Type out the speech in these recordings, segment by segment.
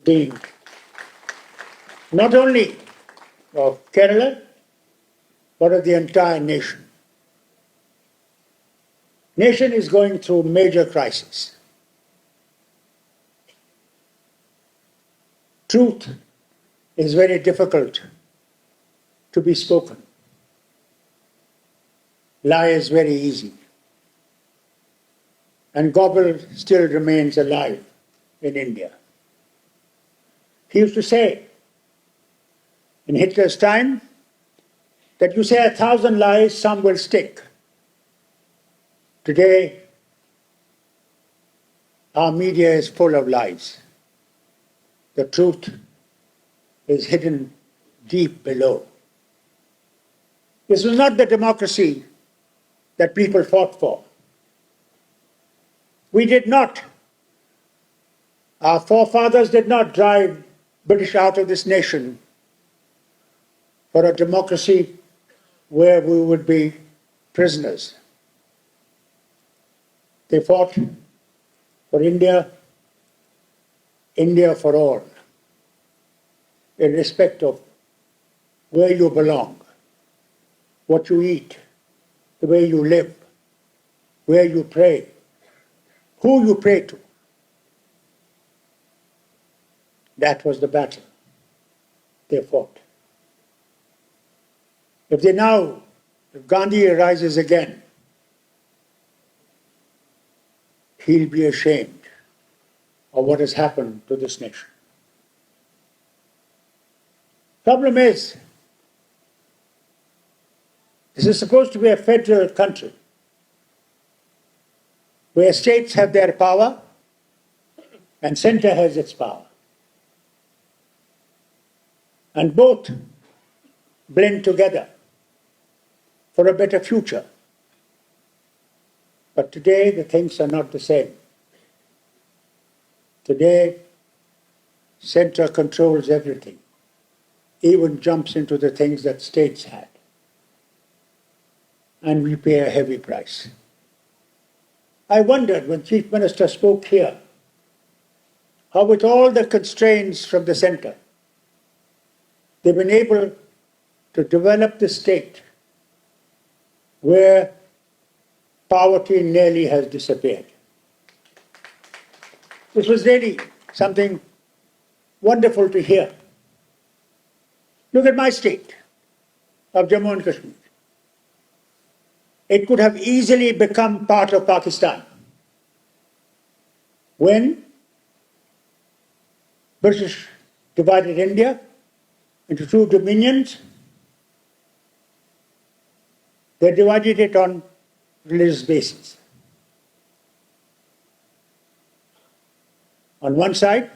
being not only of Kerala, but of the entire nation. Nation is going through major crisis. Truth is very difficult to be spoken. Lie is very easy. And Gobble still remains alive in India. He used to say in Hitler's time that you say 1,000 lies, some will stick. Today, our media is full of lies. The truth is hidden deep below. This was not the democracy that people fought for. We did not. Our forefathers did not drive British out of this nation for a democracy where we would be prisoners. They fought for India, India for all, irrespective of where you belong, what you eat, the way you live, where you pray, who you pray to. That was the battle they fought. If Gandhi arises again, he'll be ashamed of what has happened to this nation. Problem is, this is supposed to be a federal country where states have their power and center has its power. And both blend together for a better future. But today, the things are not the same. Today, center controls everything, even jumps into the things that states had. And we pay a heavy price. I wondered when Chief Minister spoke here, how with all the constraints from the center, they've been able to develop the state where poverty nearly has disappeared. This was really something wonderful to hear. Look at my state of Jammu and Kashmir. It could have easily become part of Pakistan when British divided India into two dominions. They divided it on religious basis. On one side,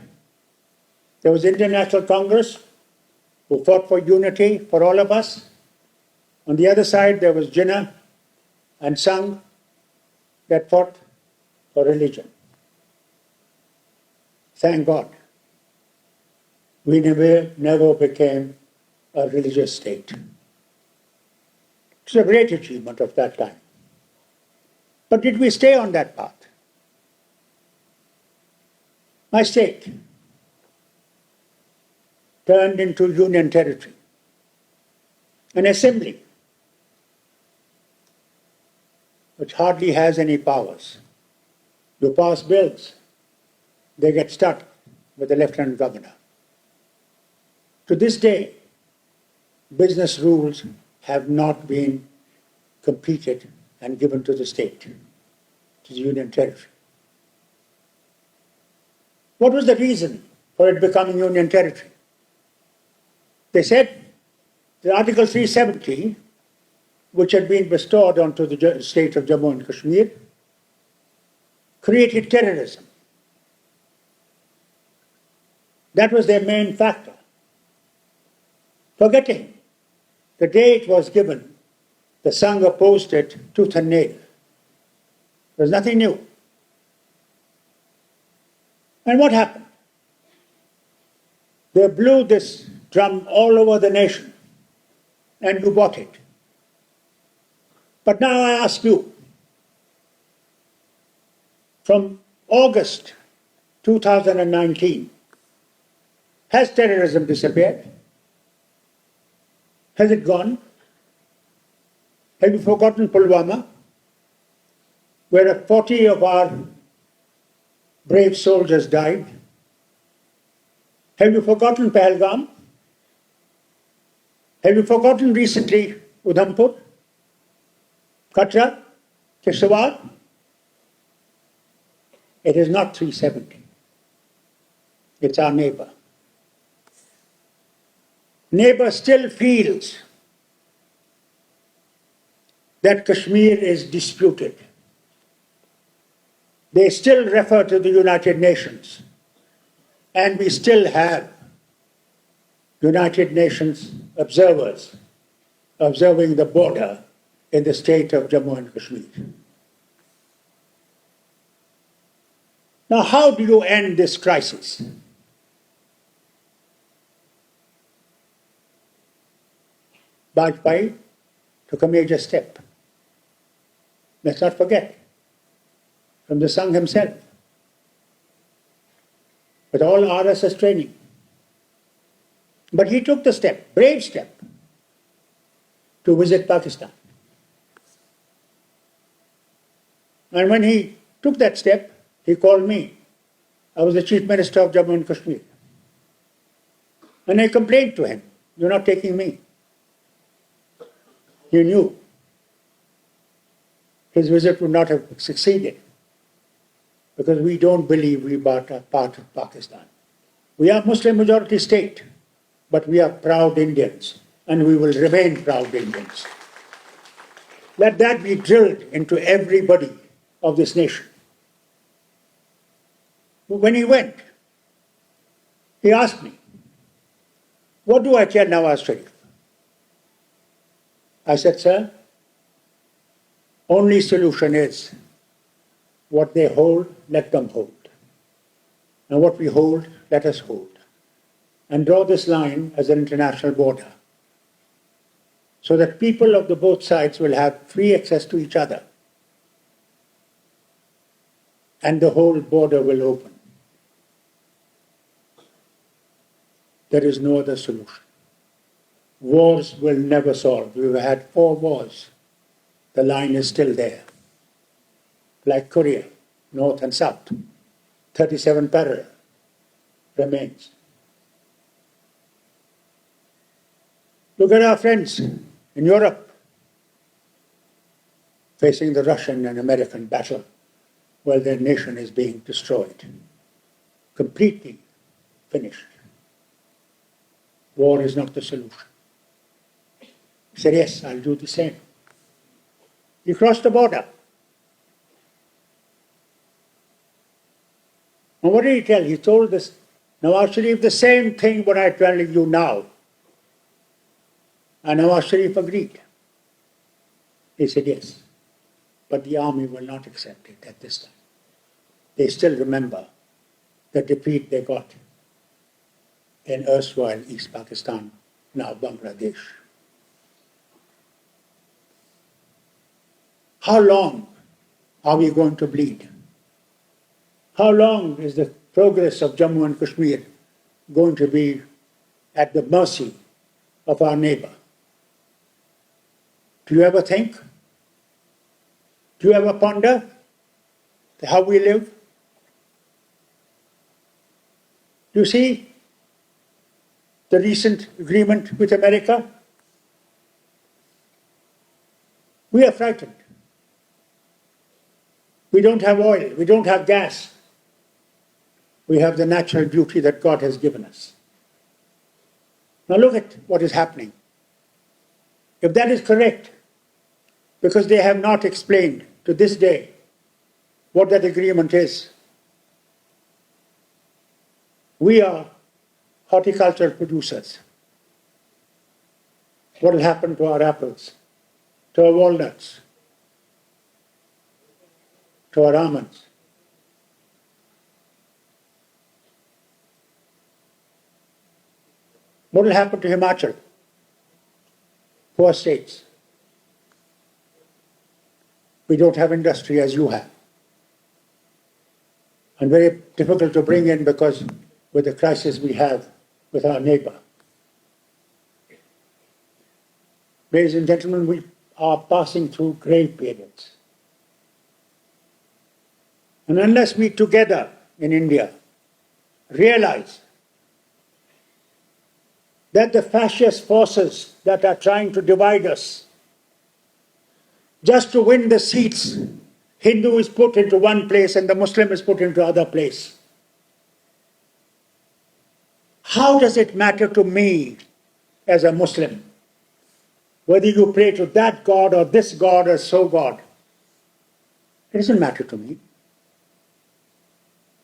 there was Indian National Congress, who fought for unity for all of us. On the other side, there was Jinnah and Sangh that fought for religion. Thank God, we never became a religious state. It's a great achievement of that time. But did we stay on that path? My state turned into union territory, an assembly which hardly has any powers. You pass bills, they get stuck with the lieutenant governor. To this day, business rules have not been completed and given to the state, to the union territory. What was the reason for it becoming union territory? They said that Article 370, which had been bestowed onto the state of Jammu and Kashmir, created terrorism. That was their main factor. Forgetting the day it was given, the Sangh opposed it tooth and nail. There was nothing new. And what happened? They blew this drum all over the nation, and you bought it. But now I ask you, from August 2019 Has terrorism disappeared? Has it gone? Have you forgotten Pulwama, where 40 of our brave soldiers died? Have you forgotten Pahalgam? Have you forgotten recently Udhampur, Katra, Kishtwar? It is not 370. It's our neighbor. Neighbor still feels that Kashmir is disputed. They still refer to the United Nations, and we still have United Nations observers observing the border in the state of Jammu and Kashmir. Now, how do you end this crisis? Bajpayee took a major step. Let's not forget, from the Sangh himself, with all RSS training. But he took the step, brave step, to visit Pakistan. And when he took that step, he called me. I was the Chief Minister of Jammu and Kashmir. And I complained to him, "You're not taking me." He knew his visit would not have succeeded because we don't believe we are part of Pakistan. We are a Muslim majority state, but we are proud Indians, and we will remain proud Indians. Let that be drilled into everybody of this nation. When he went, he asked me, "What do I tell Nawaz Sharif?" I said, "Sir, only solution is what they hold, let them hold. And what we hold, let us hold. And draw this line as an international border so that people of the both sides will have free access to each other. And the whole border will open. There is no other solution. Wars will never solve. We've had 4 wars. The line is still there. Like Korea, North and South. 37 parallel remains. Look at our friends in Europe facing the Russian and American battle while their nation is being destroyed. Completely finished. War is not the solution. He said, "Yes, I'll do the same." He crossed the border. And what did he tell? He told this Nawaz Sharif the same thing what I'm telling you now. And Nawaz Sharif agreed. He said, "Yes, but the army will not accept it at this time." They still remember the defeat they got in erstwhile East Pakistan, now Bangladesh. How long are we going to bleed? How long is the progress of Jammu and Kashmir going to be at the mercy of our neighbor? Do you ever think? Do you ever ponder how we live? Do you see the recent agreement with America? We are frightened. We don't have oil. We don't have gas. We have the natural beauty that God has given us. Now look at what is happening. If that is correct, because they have not explained to this day what that agreement is, we are horticultural producers. What will happen to our apples, to our walnuts, to our almonds? What will happen to Himachal? Poor states. We don't have industry as you have. And very difficult to bring in because with the crisis we have with our neighbor. Ladies and gentlemen, we are passing through grave periods. And unless we together in India realize that the fascist forces that are trying to divide us just to win the seats, Hindu is put into one place and the Muslim is put into other place. How does it matter to me as a Muslim whether you pray to that God or this God or so God? It doesn't matter to me.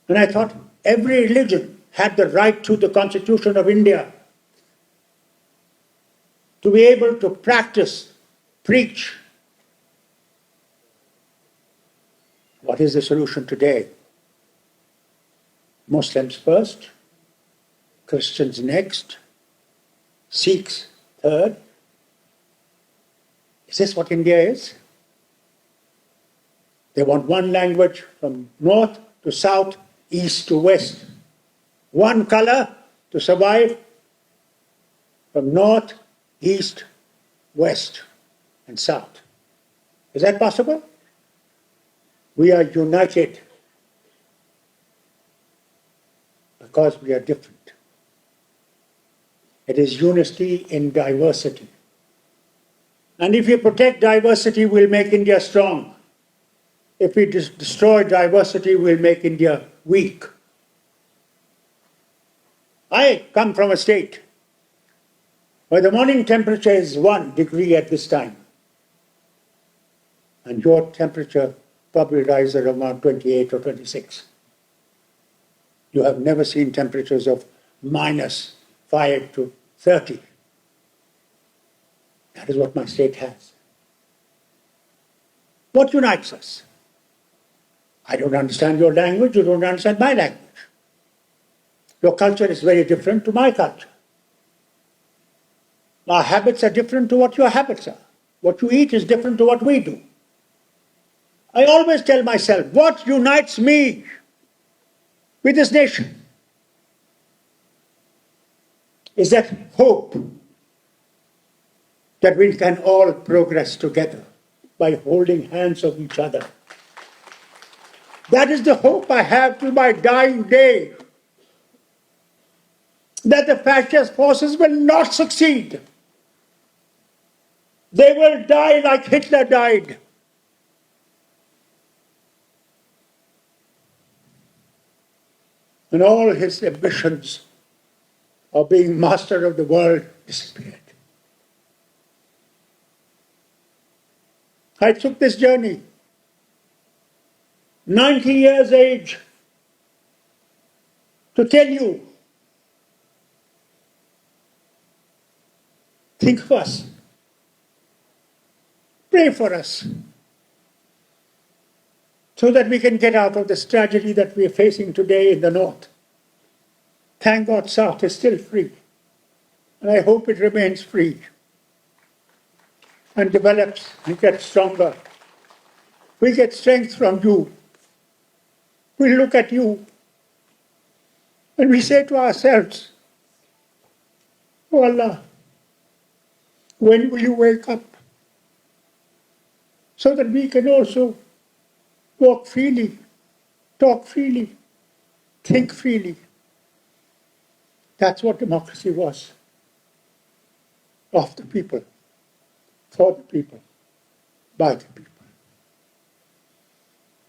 And I thought every religion had the right to the Constitution of India to be able to practice, preach. What is the solution today? Muslims first, Christians next, Sikhs third. Is this what India is? They want one language from north to south, east to west. One color to survive from north, east, west, and south. Is that possible? We are united because we are different. It is unity in diversity. And if we protect diversity, we'll make India strong. If we destroy diversity, we'll make India weak. I come from a state where the morning temperature is 1 degree at this time. And your temperature probably rises around 28 or 26. You have never seen temperatures of -5 to 30. That is what my state has. What unites us? I don't understand your language, you don't understand my language. Your culture is very different to my culture. Our habits are different to what your habits are. What you eat is different to what we do. I always tell myself, what unites me with this nation is that hope that we can all progress together by holding hands of each other. That is the hope I have till my dying day, that the fascist forces will not succeed. They will die like Hitler died. And all his ambitions of being master of the world disappeared. I took this journey, 90 years age, to tell you, think of us, pray for us, so that we can get out of this tragedy that we are facing today in the north. Thank God South is still free, and I hope it remains free and develops and gets stronger. We get strength from you. We look at you and we say to ourselves, oh Allah, when will you wake up so that we can also walk freely, talk freely, think freely? That's what democracy was. Of the people, for the people, by the people.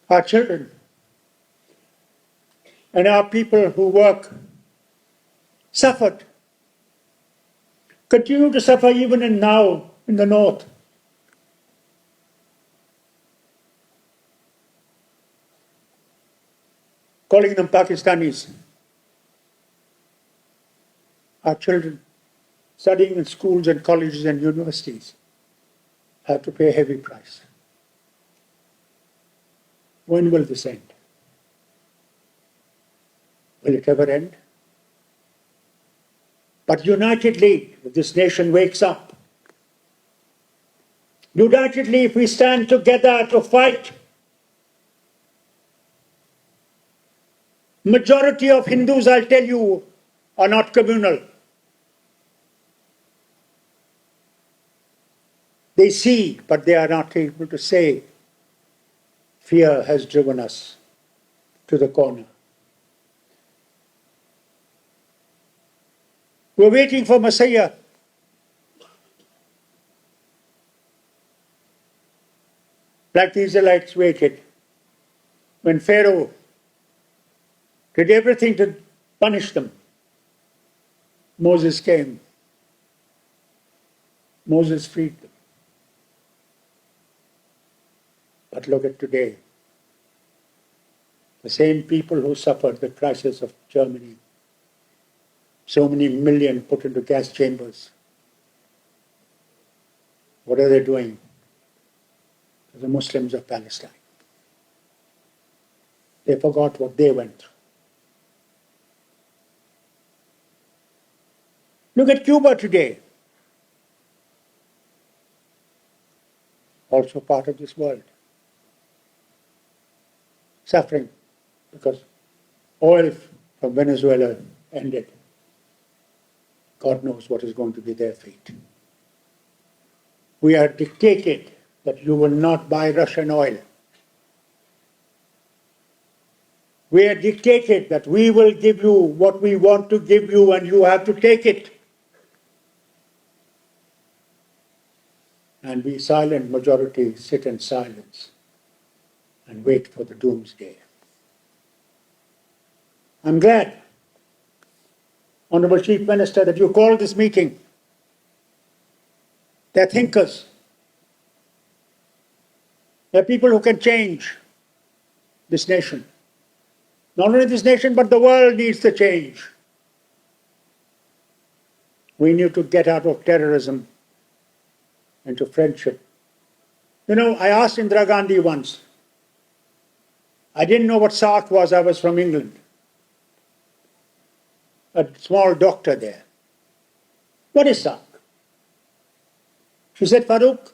Our children and our people who work suffered, continue to suffer even now in the north. Calling them Pakistanis. Our children studying in schools and colleges and universities have to pay a heavy price. When will this end? Will it ever end? But unitedly, if this nation wakes up, unitedly, if we stand together to fight, majority of Hindus, I'll tell you, are not communal. They see, but they are not able to say. Fear has driven us to the corner. We're waiting for Messiah. Like the Israelites waited. When Pharaoh did everything to punish them, Moses came. Moses freed them. But look at today. The same people who suffered the crisis of Germany, so many million put into gas chambers. What are they doing to the Muslims of Palestine? They forgot what they went through. Look at Cuba today. Also part of this world. Suffering because oil from Venezuela ended. God knows what is going to be their fate. We are dictated that you will not buy Russian oil. We are dictated that we will give you what we want to give you and you have to take it. And we silent majority sit in silence and wait for the doomsday. I'm glad, Honorable Chief Minister, that you called this meeting. They're thinkers. They're people who can change this nation. Not only this nation, but the world needs to change. We need to get out of terrorism into friendship. You know, I asked Indira Gandhi once. I didn't know what SARC was. I was from England. A small doctor there. What is SARC? She said, Farooq,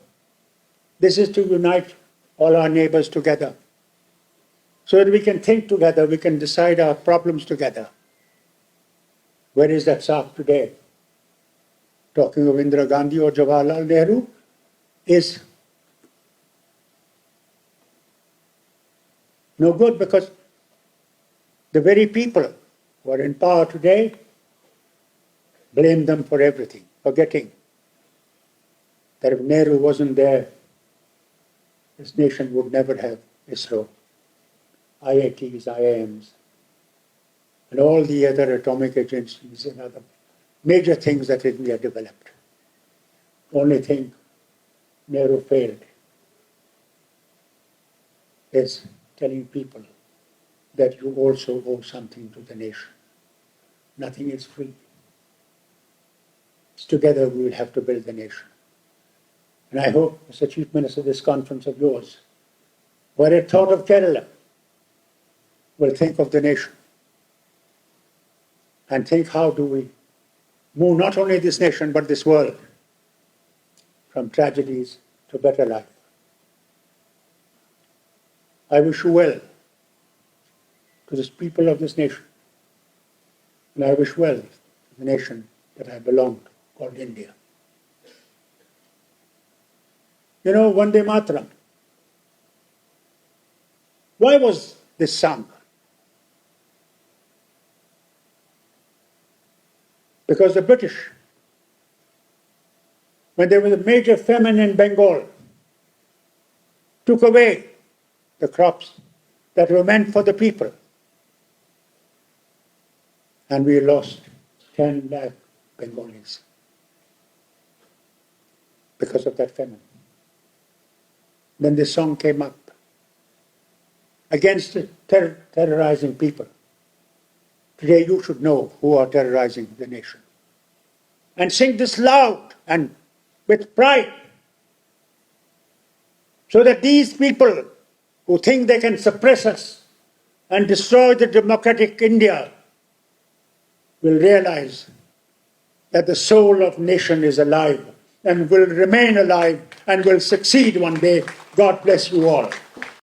this is to unite all our neighbors together so that we can think together, we can decide our problems together. Where is that SARC today? Talking of Indira Gandhi or Jawaharlal Nehru is no good because the very people who are in power today blame them for everything, forgetting that if Nehru wasn't there, this nation would never have ISRO, IITs, IIMs, and all the other atomic agencies and other major things that India developed. Only thing Nehru failed is telling people that you also owe something to the nation. Nothing is free. It's together we will have to build the nation. And I hope, Mr. Chief Minister, this conference of yours, where it thought of Kerala, will think of the nation and think how do we move not only this nation but this world from tragedies to better life. I wish you well to the people of this nation, and I wish well to the nation that I belong to, called India. You know, Vande Mataram. Why was this sung? Because the British, when there was a major famine in Bengal, took away the crops that were meant for the people. And we lost 10 lakh Bengalis because of that famine. Then this song came up against terrorizing people. Today you should know who are terrorizing the nation. And sing this loud and with pride, so that these people who think they can suppress us and destroy the democratic India will realize that the soul of nation is alive and will remain alive and will succeed one day. God bless you all.